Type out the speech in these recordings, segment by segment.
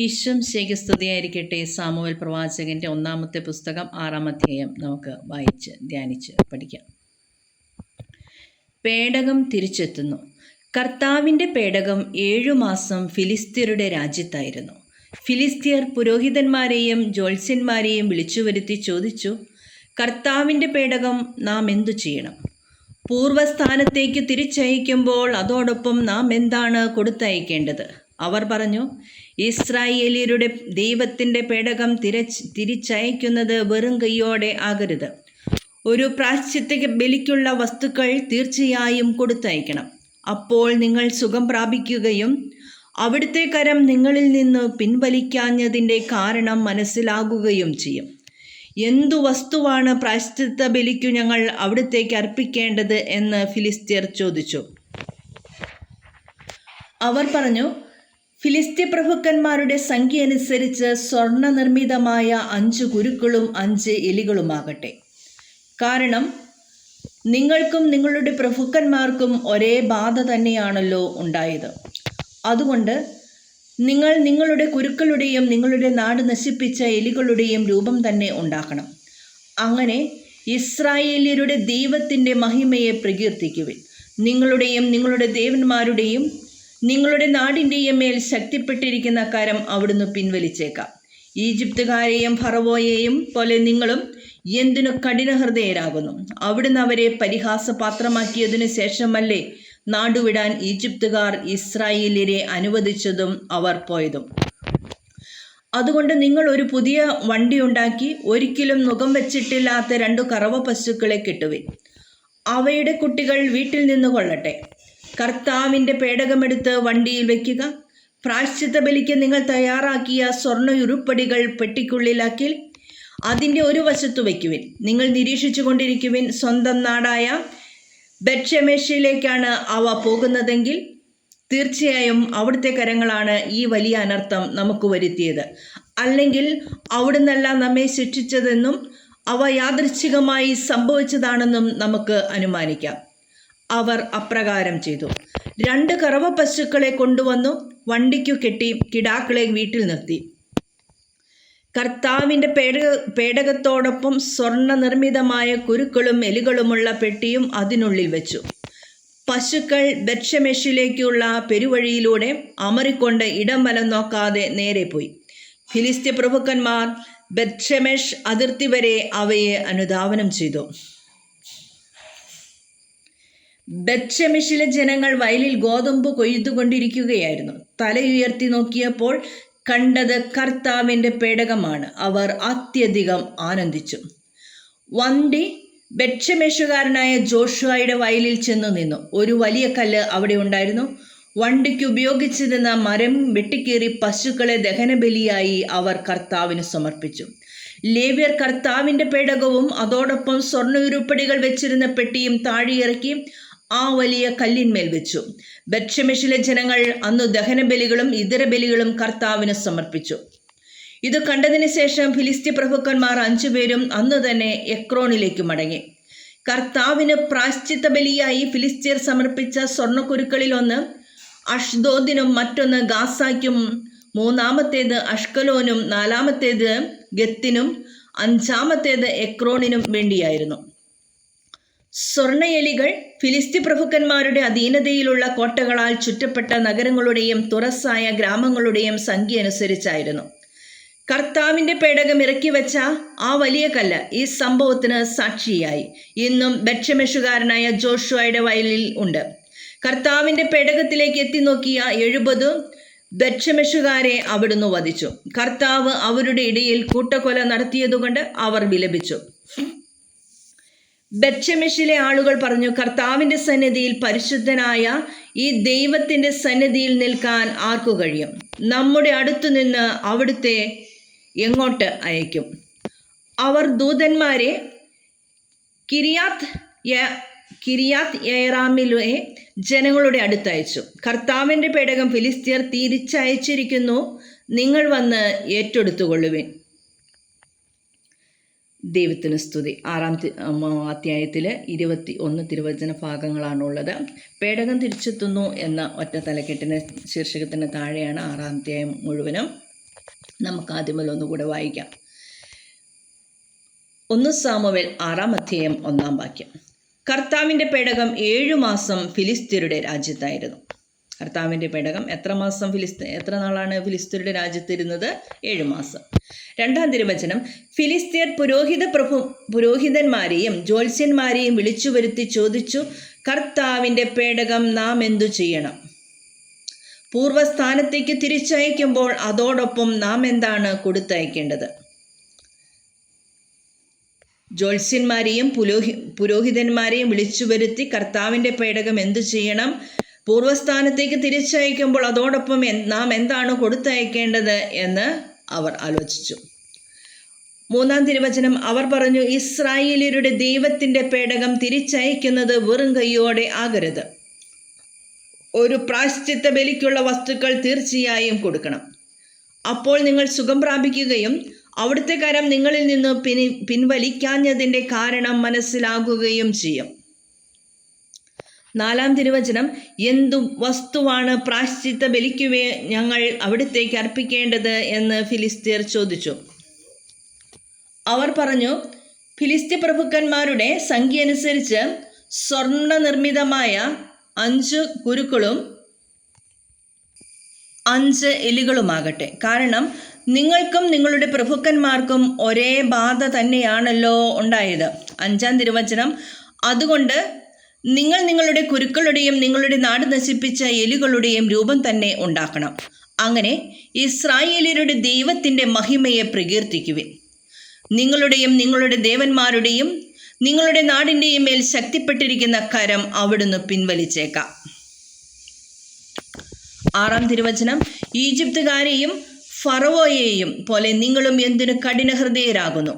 ഈശ്വം ശേഖ സ്തുതിയായിരിക്കട്ടെ. സാമുവേൽ പ്രവാചകൻ്റെ 1-ാമത്തെ പുസ്തകം 6-ാം അധ്യായം നമുക്ക് വായിച്ച് ധ്യാനിച്ച് പഠിക്കാം. പേടകം തിരിച്ചെത്തുന്നു. കർത്താവിൻ്റെ പേടകം 7 മാസം ഫിലിസ്ത്യരുടെ രാജ്യത്തായിരുന്നു. ഫിലിസ്ത്യർ പുരോഹിതന്മാരെയും ജ്യോത്സ്യന്മാരെയും വിളിച്ചുവരുത്തി ചോദിച്ചു, കർത്താവിൻ്റെ പേടകം നാം എന്തു ചെയ്യണം? പൂർവ്വസ്ഥാനത്തേക്ക് തിരിച്ചയക്കുമ്പോൾ അതോടൊപ്പം നാം എന്താണ് കൊടുത്തയക്കേണ്ടത്? അവർ പറഞ്ഞു, ഇസ്രായേലിയരുടെ ദൈവത്തിൻ്റെ പേടകം തിരിച്ചയക്കുന്നത് വെറും കൈയോടെ ആകരുത്. ഒരു പ്രായശ്ചിത്ത ബലിക്കുള്ള വസ്തുക്കൾ തീർച്ചയായും കൊടുത്തയക്കണം. അപ്പോൾ നിങ്ങൾ സുഖം പ്രാപിക്കുകയും അവിടുത്തെ കരം നിങ്ങളിൽ നിന്ന് പിൻവലിക്കാഞ്ഞതിൻ്റെ കാരണം മനസ്സിലാകുകയും ചെയ്യും. എന്തു വസ്തുവാണ് പ്രായശ്ചിത്ത ബലിക്കു ഞങ്ങൾ അവിടുത്തേക്ക് അർപ്പിക്കേണ്ടത് എന്ന് ഫിലിസ്ത്യർ ചോദിച്ചു. അവർ പറഞ്ഞു, ഫിലിസ്ത്യ പ്രഭുക്കന്മാരുടെ സംഖ്യ അനുസരിച്ച് സ്വർണ്ണ നിർമ്മിതമായ 5 കുരുക്കളും 5 എലികളുമാകട്ടെ. കാരണം നിങ്ങൾക്കും നിങ്ങളുടെ പ്രഭുക്കന്മാർക്കും ഒരേ ബാധ തന്നെയാണല്ലോ ഉണ്ടായത്. അതുകൊണ്ട് നിങ്ങൾ നിങ്ങളുടെ കുരുക്കളുടെയും നിങ്ങളുടെ നാട് നശിപ്പിച്ച എലികളുടെയും രൂപം തന്നെ ഉണ്ടാക്കണം. അങ്ങനെ ഇസ്രായേല്യരുടെ ദൈവത്തിൻ്റെ മഹിമയെ പ്രകീർത്തിക്കുവിൻ. നിങ്ങളുടെയും നിങ്ങളുടെ ദേവന്മാരുടെയും നിങ്ങളുടെ നാടിൻ്റെയും മേൽ ശക്തിപ്പെട്ടിരിക്കുന്ന കരം അവിടുന്ന് പിൻവലിച്ചേക്കാം. ഈജിപ്തുകാരെയും ഫറവോയെയും പോലെ നിങ്ങളും എന്തിനു കഠിനഹൃദയരാകുന്നു? അവിടുന്ന് അവരെ പരിഹാസപാത്രമാക്കിയതിനു ശേഷമല്ലേ നാടുവിടാൻ ഈജിപ്തുകാർ ഇസ്രായേല്യരെ അനുവദിച്ചതും അവർ പോയതും? അതുകൊണ്ട് നിങ്ങൾ ഒരു പുതിയ വണ്ടി ഉണ്ടാക്കി ഒരിക്കലും നുകം വച്ചിട്ടില്ലാത്ത 2 കറവ പശുക്കളെ കെട്ടുവിൻ. അവയുടെ കുട്ടികൾ വീട്ടിൽ നിന്ന് കൊള്ളട്ടെ. കർത്താവിൻ്റെ പേടകമെടുത്ത് വണ്ടിയിൽ വയ്ക്കുക. പ്രായശ്ചിത്ത ബലിക്ക് നിങ്ങൾ തയ്യാറാക്കിയ സ്വർണ്ണ ഉരുപ്പടികൾ പെട്ടിക്കുള്ളിലാക്കി അതിൻ്റെ ഒരു വശത്തു വയ്ക്കുവിൻ. നിങ്ങൾ നിരീക്ഷിച്ചു കൊണ്ടിരിക്കുവിൻ. സ്വന്തം നാടായ ബേത്ത്ശെമെശിലേക്കാണ് അവ പോകുന്നതെങ്കിൽ തീർച്ചയായും അവിടുത്തെ കരങ്ങളാണ് ഈ വലിയ അനർത്ഥം നമുക്ക് വരുത്തിയത്. അല്ലെങ്കിൽ അവിടുന്നല്ല നമ്മെ ശിക്ഷിച്ചതെന്നും അവ യാദൃച്ഛികമായി സംഭവിച്ചതാണെന്നും നമുക്ക് അനുമാനിക്കാം. അവർ അപ്രകാരം ചെയ്തു. 2 കറവ പശുക്കളെ കൊണ്ടുവന്നു വണ്ടിക്കു കെട്ടി കിടാക്കളെ വീട്ടിൽ നിർത്തി. കർത്താവിൻ്റെ പേടകത്തോടൊപ്പം സ്വർണ്ണ നിർമ്മിതമായ കുരുക്കളും എലികളുമുള്ള പെട്ടിയും അതിനുള്ളിൽ വെച്ചു. പശുക്കൾ ബേത്ത്ശെമെശിലേക്കുള്ള പെരുവഴിയിലൂടെ അമറിക്കൊണ്ട് ഇടം വലം നോക്കാതെ നേരെ പോയി. ഫിലിസ്ത്യ പ്രഭുക്കന്മാർ ബേത്ത്ശെമെശ് അതിർത്തി വരെ അവയെ അനുധാവനം ചെയ്തു. ബേത്ത്ശെമെശിലെ ജനങ്ങൾ വയലിൽ ഗോതമ്പ് കൊയ്തുകൊണ്ടിരിക്കുകയായിരുന്നു. തലയുയർത്തി നോക്കിയപ്പോൾ കണ്ടത് കർത്താവിൻ്റെ പേടകമാണ്. അവർ അത്യധികം ആനന്ദിച്ചു. വണ്ടി ബേത്ത്ശെമെശുകാരനായ ജോഷുവയുടെ വയലിൽ ചെന്നു നിന്നു. ഒരു വലിയ കല്ല് അവിടെ ഉണ്ടായിരുന്നു. വണ്ടിക്ക് ഉപയോഗിച്ചിരുന്ന മരം വെട്ടിക്കീറി പശുക്കളെ ദഹനബലിയായി അവർ കർത്താവിന് സമർപ്പിച്ചു. ലേവ്യർ കർത്താവിൻ്റെ പേടകവും അതോടൊപ്പം സ്വർണ്ണ ഉരുപ്പടികൾ വെച്ചിരുന്ന പെട്ടിയും താഴെയിറക്കി ആ വലിയ കല്ലിന്മേൽ വെച്ചു. ബേത്ത്ശെമെശിലെ ജനങ്ങൾ അന്ന് ദഹനബലികളും ഇതര ബലികളും കർത്താവിന് സമർപ്പിച്ചു. ഇത് കണ്ടതിന് ശേഷം ഫിലിസ്ത്യ പ്രഭുക്കന്മാർ 5 പേരും അന്ന് തന്നെ എക്രോണിലേക്ക് മടങ്ങി. കർത്താവിന് പ്രായശ്ചിത്ത ബലിയായി ഫിലിസ്ത്യർ സമർപ്പിച്ച സ്വർണ്ണക്കുരുക്കളിൽ ഒന്ന് അഷ്ദോദിനും മറ്റൊന്ന് ഗാസായ്ക്കും 3-ാമത്തേത് അഷ്കലോനും 4-ാമത്തേത് ഗത്തിനും 5-ാമത്തേത് എക്രോണിനും വേണ്ടിയായിരുന്നു. സ്വർണ്ണ എലികൾ ഫിലിസ്ത്യ പ്രഭുക്കന്മാരുടെ അധീനതയിലുള്ള കോട്ടകളാൽ ചുറ്റപ്പെട്ട നഗരങ്ങളുടെയും തുറസ്സായ ഗ്രാമങ്ങളുടെയും സംഖ്യ അനുസരിച്ചായിരുന്നു. കർത്താവിൻ്റെ പേടകം ഇറക്കി വെച്ച ആ വലിയ കല്ല് ഈ സംഭവത്തിന് സാക്ഷിയായി ഇന്നും ബേത്ത്ശെമെശുകാരനായ ജോഷുവയുടെ വയലിൽ ഉണ്ട്. കർത്താവിൻ്റെ പേടകത്തിലേക്ക് എത്തി നോക്കിയ 70 ബേത്ത്ശെമെശുകാരെ അവിടുന്ന് വധിച്ചു. കർത്താവ് അവരുടെ ഇടയിൽ കൂട്ടക്കൊല നടത്തിയതുകൊണ്ട് അവർ വിലപിച്ചു. ബേത്ത്ശെമെശിലെ ആളുകൾ പറഞ്ഞു, കർത്താവിൻ്റെ സന്നിധിയിൽ, പരിശുദ്ധനായ ഈ ദൈവത്തിൻ്റെ സന്നിധിയിൽ നിൽക്കാൻ ആർക്കു കഴിയും? നമ്മുടെ അടുത്തു നിന്ന് അവിടുത്തെ എങ്ങോട്ട് അയക്കും? അവർ ദൂതന്മാരെ കിരിയാത്ത് യെയാരീമിലെ ജനങ്ങളുടെ അടുത്തയച്ചു. കർത്താവിൻ്റെ പേടകം ഫിലിസ്ത്യർ തിരിച്ചയച്ചിരിക്കുന്നു, നിങ്ങൾ വന്ന് ഏറ്റെടുത്തുകൊള്ളുവിൻ. ദൈവത്തിന് സ്തുതി. 6-ാം അധ്യായത്തിൽ 21 തിരുവചന ഭാഗങ്ങളാണുള്ളത്. പേടകം തിരിച്ചെത്തുന്നു എന്ന ഒറ്റ തലക്കെട്ടിന് ശീർഷകത്തിന് താഴെയാണ് 6-ാം അധ്യായം മുഴുവനും. നമുക്ക് ആദ്യം ഒന്നുകൂടെ വായിക്കാം. 1 സാമുവേൽ 6-ാം അധ്യായം 1-ാം വാക്യം. കർത്താവിൻ്റെ പേടകം 7 മാസം ഫിലിസ്ത്യരുടെ രാജ്യത്തായിരുന്നു. കർത്താവിൻ്റെ പേടകം എത്ര നാളാണ് ഫിലിസ്ത്യരുടെ രാജ്യത്തിരുന്നത്? 7 മാസം. 2-ാം തിരുവചനം, ഫിലിസ്ത്യർ പുരോഹിതന്മാരെയും ജ്യോത്സ്യന്മാരെയും വിളിച്ചു വരുത്തി ചോദിച്ചു, കർത്താവിൻ്റെ പേടകം നാം എന്തു ചെയ്യണം? പൂർവ്വസ്ഥാനത്തേക്ക് തിരിച്ചയക്കുമ്പോൾ അതോടൊപ്പം നാം എന്താണ് കൊടുത്തയക്കേണ്ടത്? ജ്യോത്സ്യന്മാരെയും പുരോഹിതന്മാരെയും വിളിച്ചു വരുത്തി കർത്താവിൻ്റെ പേടകം എന്തു ചെയ്യണം? പൂർവ്വസ്ഥാനത്തേക്ക് തിരിച്ചയക്കുമ്പോൾ അതോടൊപ്പം നാം എന്താണ് കൊടുത്തയക്കേണ്ടത് എന്ന് അവർ ആലോചിച്ചു. 3-ാം തിരുവചനം, അവർ പറഞ്ഞു, ഇസ്രായേല്യരുടെ ദൈവത്തിൻ്റെ പേടകം തിരിച്ചയക്കുന്നത് വെറും കൈയോടെ ആകരുത്. ഒരു പ്രായശ്ചിത്ത ബലിക്കുള്ള വസ്തുക്കൾ തീർച്ചയായും കൊടുക്കണം. അപ്പോൾ നിങ്ങൾ സുഖം പ്രാപിക്കുകയും അവിടുത്തെ കരം നിങ്ങളിൽ നിന്ന് പിൻവലിക്കാഞ്ഞതിൻ്റെ കാരണം മനസ്സിലാകുകയും ചെയ്യും. 4-ാം തിരുവചനം, എന്തു വസ്തുവാണ് പ്രായശ്ചിത്ത ബലിക്കുവേ ഞങ്ങൾ അവിടുത്തേക്ക് അർപ്പിക്കേണ്ടത് എന്ന് ഫിലിസ്ത്യർ ചോദിച്ചു. അവർ പറഞ്ഞു, ഫിലിസ്ത്യ പ്രഭുക്കന്മാരുടെ സംഖ്യ അനുസരിച്ച് സ്വർണ്ണ നിർമ്മിതമായ 5 കുരുക്കളും 5 എലികളുമാകട്ടെ. കാരണം നിങ്ങൾക്കും നിങ്ങളുടെ പ്രഭുക്കന്മാർക്കും ഒരേ ബാധ തന്നെയാണല്ലോ ഉണ്ടായത്. 5-ാം തിരുവചനം, അതുകൊണ്ട് നിങ്ങൾ നിങ്ങളുടെ കുരുക്കളുടെയും നിങ്ങളുടെ നാട് നശിപ്പിച്ച എലികളുടെയും രൂപം തന്നെ ഉണ്ടാക്കണം. അങ്ങനെ ഇസ്രായേല്യരുടെ ദൈവത്തിൻ്റെ മഹിമയെ പ്രകീർത്തിക്കുവിൻ. നിങ്ങളുടെയും നിങ്ങളുടെ ദേവന്മാരുടെയും നിങ്ങളുടെ നാടിൻ്റെയും മേൽ ശക്തിപ്പെട്ടിരിക്കുന്ന കരം അവിടുന്ന് പിൻവലിച്ചേക്കാം. 6-ാം തിരുവചനം, ഈജിപ്തുകാരെയും ഫറവോയെയും പോലെ നിങ്ങളും എന്തിനു കഠിനഹൃദയരാകുന്നു?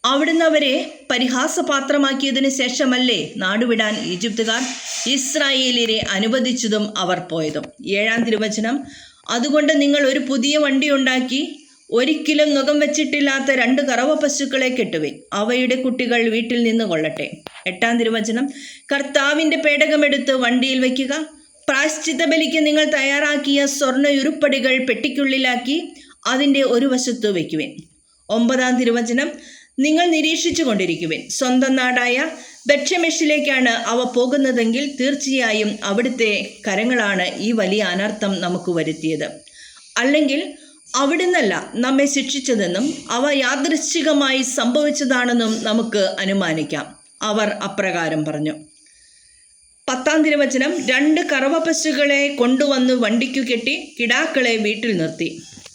അവിടുന്ന് അവരെ പരിഹാസപാത്രമാക്കിയതിന് ശേഷമല്ലേ നാടുവിടാൻ ഈജിപ്തുകാർ ഇസ്രായേലിനെ അനുവദിച്ചതും അവർ പോയതും? 7-ാം തിരുവചനം, അതുകൊണ്ട് നിങ്ങൾ ഒരു പുതിയ വണ്ടി ഉണ്ടാക്കി ഒരിക്കലും നുകം വെച്ചിട്ടില്ലാത്ത 2 കറവ പശുക്കളെ കെട്ടുവിൻ. അവയുടെ കുട്ടികൾ വീട്ടിൽ നിന്ന് കൊള്ളട്ടെ. 8-ാം തിരുവചനം, കർത്താവിൻ്റെ പേടകമെടുത്ത് വണ്ടിയിൽ വയ്ക്കുക. പ്രായശ്ചിത്ത ബലിക്ക് നിങ്ങൾ തയ്യാറാക്കിയ സ്വർണ്ണ ഉരുപ്പടികൾ പെട്ടിക്കുള്ളിലാക്കി അതിൻ്റെ ഒരു വശത്ത് വയ്ക്കുവിൻ. 9-ാം തിരുവചനം, നിങ്ങൾ നിരീക്ഷിച്ചു കൊണ്ടിരിക്കുവിൻ. സ്വന്തം നാടായ ബേത്ത്ശെമെശിലേക്കാണ് അവ പോകുന്നതെങ്കിൽ തീർച്ചയായും അവിടുത്തെ കരങ്ങളാണ് ഈ വലിയ അനർത്ഥം നമുക്ക് വരുത്തിയത്. അല്ലെങ്കിൽ അവിടുന്നല്ല നമ്മെ ശിക്ഷിച്ചതെന്നും അവ യാദൃശ്ചികമായി സംഭവിച്ചതാണെന്നും നമുക്ക് അനുമാനിക്കാം. അവർ അപ്രകാരം പറഞ്ഞു. 10-ാം തിരുവചനം, 2 കറവ പശുക്കളെ കൊണ്ടുവന്ന് വണ്ടിക്കു കെട്ടി കിടാക്കളെ വീട്ടിൽ നിർത്തി.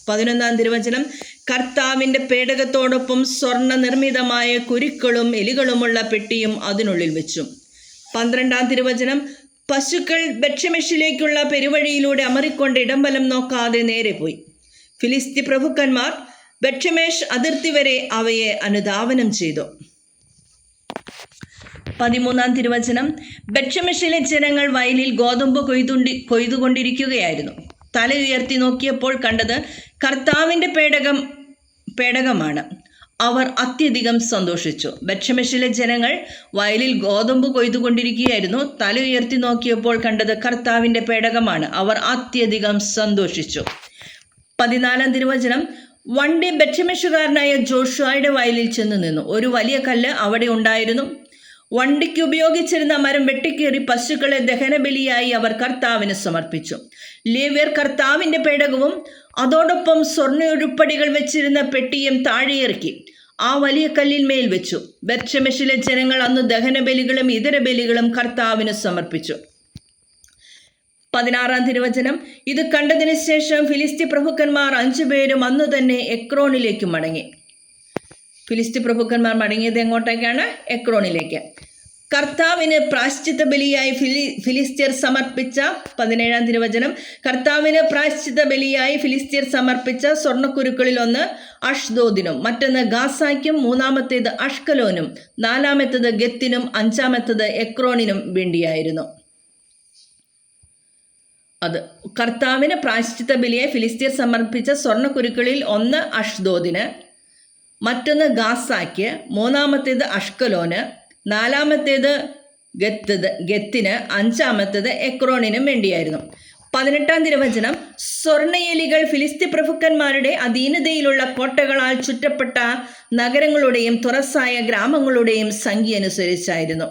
11-ാം തിരുവചനം, കർത്താവിൻ്റെ പേടകത്തോടൊപ്പം സ്വർണ്ണ നിർമ്മിതമായ കുരുക്കളും എലികളുമുള്ള പെട്ടിയും അതിനുള്ളിൽ വെച്ചു. 12-ാം തിരുവചനം, പശുക്കൾ ബേത്ത്ശെമെശിലേക്കുള്ള പെരുവഴിയിലൂടെ അമറിക്കൊണ്ട് ഇടംവലം നോക്കാതെ നേരെ പോയി. ഫിലിസ്ത്യ പ്രഭുക്കന്മാർ ബേത്ത്ശെമെശ് അതിർത്തി വരെ അവയെ അനുധാവനം ചെയ്തു. 13-ാം തിരുവചനം, ബേത്ത്ശെമെശിലെ ജനങ്ങൾ വയലിൽ ഗോതമ്പ് കൊയ്തുകൊണ്ടിരിക്കുകയായിരുന്നു. തല ഉയർത്തി നോക്കിയപ്പോൾ കണ്ടത് കർത്താവിൻ്റെ പേടകമാണ്. അവർ അത്യധികം സന്തോഷിച്ചു. ബേത്ത്ശെമെശിലെ ജനങ്ങൾ വയലിൽ ഗോതമ്പ് കൊയ്തുകൊണ്ടിരിക്കുകയായിരുന്നു. തല ഉയർത്തി നോക്കിയപ്പോൾ കണ്ടത് കർത്താവിൻ്റെ പേടകമാണ്. അവർ അത്യധികം സന്തോഷിച്ചു. 14-ാം തിരുവചനം, വണ്ടി ബേത്ത്ശെമെശുകാരനായ ജോഷുവയുടെ വയലിൽ ചെന്ന് നിന്നു. ഒരു വലിയ കല്ല് അവിടെ ഉണ്ടായിരുന്നു. വണ്ടിക്ക് ഉപയോഗിച്ചിരുന്ന മരം വെട്ടിക്കീറി പശുക്കളെ ദഹനബലിയായി അവർ കർത്താവിന് സമർപ്പിച്ചു. ലേവ്യർ കർത്താവിൻ്റെ പേടകവും അതോടൊപ്പം സ്വർണ്ണ ഉരുപ്പടികൾ വെച്ചിരുന്ന പെട്ടിയും താഴെയിറക്കി ആ വലിയ കല്ലിൽ മേൽ വെച്ചു. ബേത്ത്ശെമെശിലെ ജനങ്ങൾ അന്ന് ദഹനബലികളും ഇതര ബലികളും കർത്താവിന് സമർപ്പിച്ചു. 16-ാം തിരുവചനം, ഇത് കണ്ടതിന് ശേഷം ഫിലിസ്ത്യ പ്രഭുക്കന്മാർ 5 പേരും അന്ന് തന്നെ എക്രോണിലേക്ക് മടങ്ങി. ഫിലിസ്ത്യ പ്രഭുക്കന്മാർ മടങ്ങിയത് എങ്ങോട്ടേക്കാണ്? എക്രോണിലേക്ക്. കർത്താവിന് പ്രായശ്ചിത്ത ബലിയായി ഫിലിസ്ത്യർ സമർപ്പിച്ച 17-ാം തിരുവചനം, കർത്താവിന് പ്രായശ്ചിത്ത ബലിയായി ഫിലിസ്ത്യർ സമർപ്പിച്ച സ്വർണ്ണക്കുരുക്കളിൽ ഒന്ന് അഷ്ദോദിനും മറ്റൊന്ന് ഗാസായ്ക്കും 3-ാമത്തേത് അഷ്കലോനും 4-ാമത്തേത് ഗത്തിനും 5-ാമത്തേത് എക്രോണിനും വേണ്ടിയായിരുന്നു. അത് കർത്താവിന് പ്രായശ്ചിത്ത ബലിയായി ഫിലിസ്ത്യർ സമർപ്പിച്ച സ്വർണ്ണക്കുരുക്കളിൽ ഒന്ന് അഷ്ദോദിന്, മറ്റൊന്ന് ഗാസായ്ക്ക്, 3-ാമത്തേത് അഷ്കലോന്, 4-ാമത്തേത് ഗത്തിന്, 5-ാമത്തേത് എക്രോണിനും വേണ്ടിയായിരുന്നു. 18-ാം തിരുവചനം, സ്വർണ്ണയെലികൾ ഫിലിസ്ത്യ പ്രഭുക്കന്മാരുടെ അധീനതയിലുള്ള കോട്ടകളാൽ ചുറ്റപ്പെട്ട നഗരങ്ങളുടെയും തുറസായ ഗ്രാമങ്ങളുടെയും സംഖ്യ അനുസരിച്ചായിരുന്നു.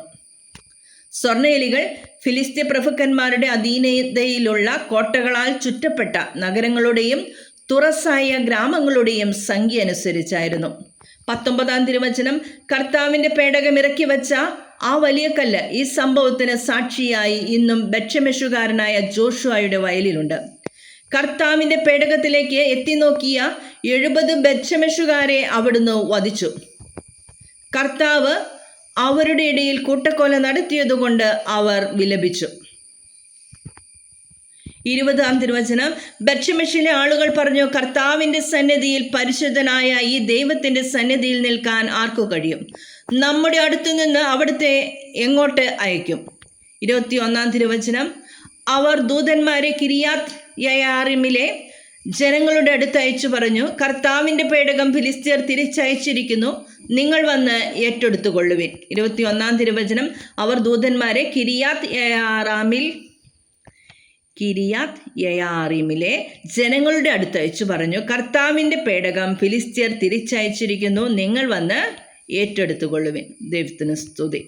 സ്വർണ്ണയെലികൾ ഫിലിസ്ത്യ പ്രഭുക്കന്മാരുടെ അധീനതയിലുള്ള കോട്ടകളാൽ ചുറ്റപ്പെട്ട നഗരങ്ങളുടെയും തുറസായ ഗ്രാമങ്ങളുടെയും സംഖ്യ അനുസരിച്ചായിരുന്നു. 19-ാം തിരുവചനം, കർത്താവിൻ്റെ പേടകം ഇറക്കി വച്ച ആ വലിയ കല്ല് ഈ സംഭവത്തിന് സാക്ഷിയായി ഇന്നും ബേത്ത്ശെമെശുകാരനായ ജോഷുവയുടെ വയലിലുണ്ട്. കർത്താവിൻ്റെ പേടകത്തിലേക്ക് എത്തിനോക്കിയ 70 ബേത്ത്ശെമെശുകാരെ അവിടുന്ന് വധിച്ചു. കർത്താവ് അവരുടെ ഇടയിൽ കൂട്ടക്കൊല നടത്തിയതുകൊണ്ട് അവർ വിലപിച്ചു. 20-ാം തിരുവചനം, ബേത്ത്ശെമെശിലെ ആളുകൾ പറഞ്ഞു, കർത്താവിൻ്റെ സന്നിധിയിൽ, പരിശുദ്ധനായ ഈ ദൈവത്തിൻ്റെ സന്നിധിയിൽ നിൽക്കാൻ ആർക്കു കഴിയും? നമ്മുടെ അടുത്തു നിന്ന് അവിടുത്തെ എങ്ങോട്ട് അയക്കും? 21-ാം തിരുവചനം, അവർ ദൂതന്മാരെ കിരിയാത്ത് യയാറിമിലെ ജനങ്ങളുടെ അടുത്ത് അയച്ചു പറഞ്ഞു, കർത്താവിൻ്റെ പേടകം ഫിലിസ്ത്യർ തിരിച്ചയച്ചിരിക്കുന്നു, നിങ്ങൾ വന്ന് ഏറ്റെടുത്തുകൊള്ളുവിൻ. 21-ാം തിരുവചനം, അവർ ദൂതന്മാരെ കിരിയാത്ത് യയാറിമിലെ ജനങ്ങളുടെ അടുത്ത് അയച്ചു പറഞ്ഞു, കർത്താവിൻ്റെ പേടകം ഫിലിസ്ത്യർ തിരിച്ചയച്ചിരിക്കുന്നു, നിങ്ങൾ വന്ന് ഏറ്റെടുത്തുകൊള്ളുവിൻ. ദൈവത്തിന് സ്തുതി.